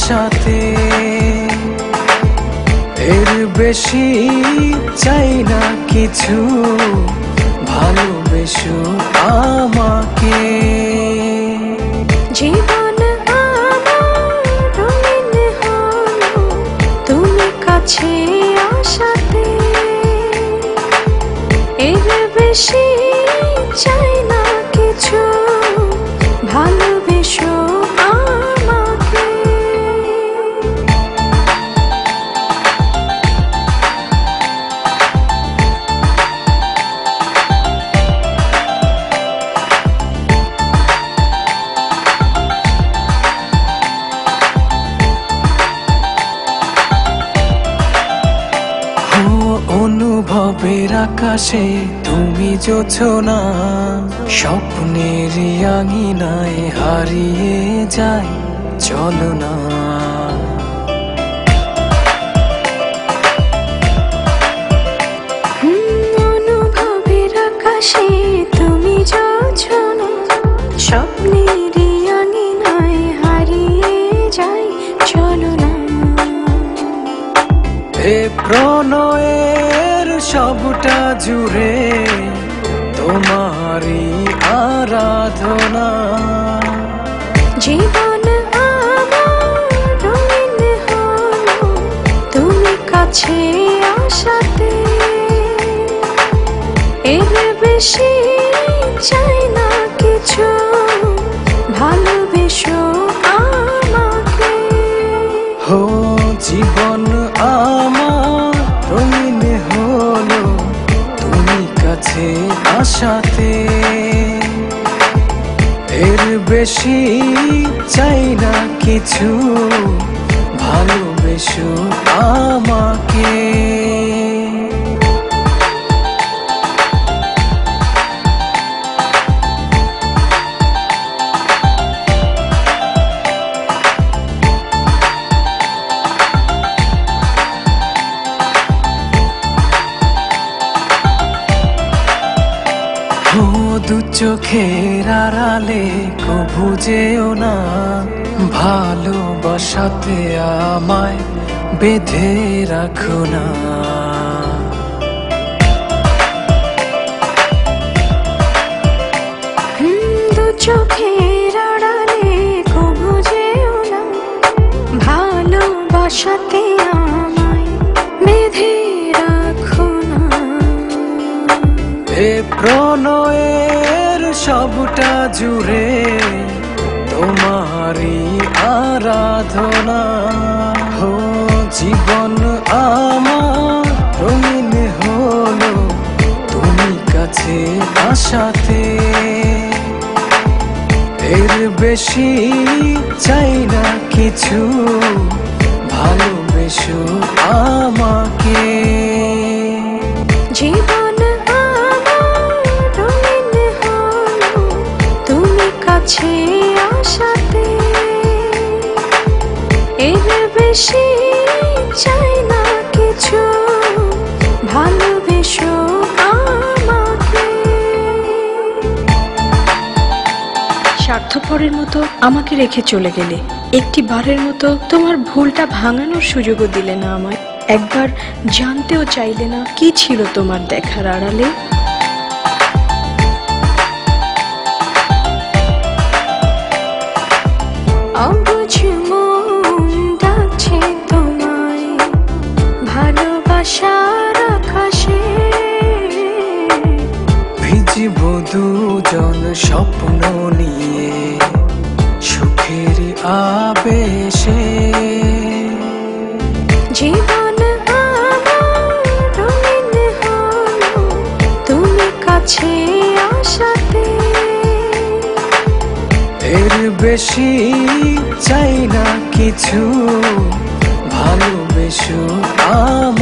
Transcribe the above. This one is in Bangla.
আশাতে। এর বেশি চাই না কিছু, ভালোবেসো আমাকে। জীবন আমার রঙিন হলো তুমি কাছে আসাতে। এর বেশি চাই না কিছু, ভালোবেসো আমাকে। অনুভবের আকাশে তুমি জোছনা, স্বপ্নের আঙিনায় হারিয়ে যায় চলো না। অনুভবের আকাশে তুমি জোছনা, স্বপ্নের আঙিনায় হারিয়ে যায় চলো না। এ প্রণয়ের সবটা জুড়ে তোমারই আরাধনা। জীবন আমার রঙিন হলো তুমি কাছে আসাতে। এর বেশি চাই না কিছু, ভালোবেসো আমাকে। হো জীবন আমার রঙিন হলো তুমি কাছে আসাতে। এর বেশি চাই না কিছু, ভালোবেসো আমাকে। দু চোখের আড়ালে কভু যেও না, ভালোবাসাতে আমায় বেঁধে রাখো না। দু চোখের আড়ালে কভু যেও না, ভালোবাসাতে আমায় বেঁধে রাখো না। এ প্রণয়ের সবটা জুড়ে তোমারই আরাধনা। হো জীবন আমার রঙিন হলো তুমি কাছে আসাতে। এর বেশি চাই না কিছু, ভালোবেসো আমাকে। জীবন আমার রঙিন হলো তুমি কাছে আসাতে। এর বেশি চাই না কিছু, ভালোবেসো আমাকে। স্বার্থপরের মতো আমাকে রেখে চলে গেলে, একটি বারের মতো তোমার ভুলটা ভাঙানোর সুযোগও দিলে না আমায়। একবার জানতেও চাইলে না কি ছিল তোমার দেখার আড়ালে। অবুঝ মন ডাকছে তোমায় ভালোবাসার আকাশে। ভিজিব দুজন স্বপ্ন নিয়ে সুখের আবেশে। জীবন আমার রঙিন হলো তুমি কাছে আসাতে। এর বেশি চাই না কিছু, ভালোবেসো আমাকে।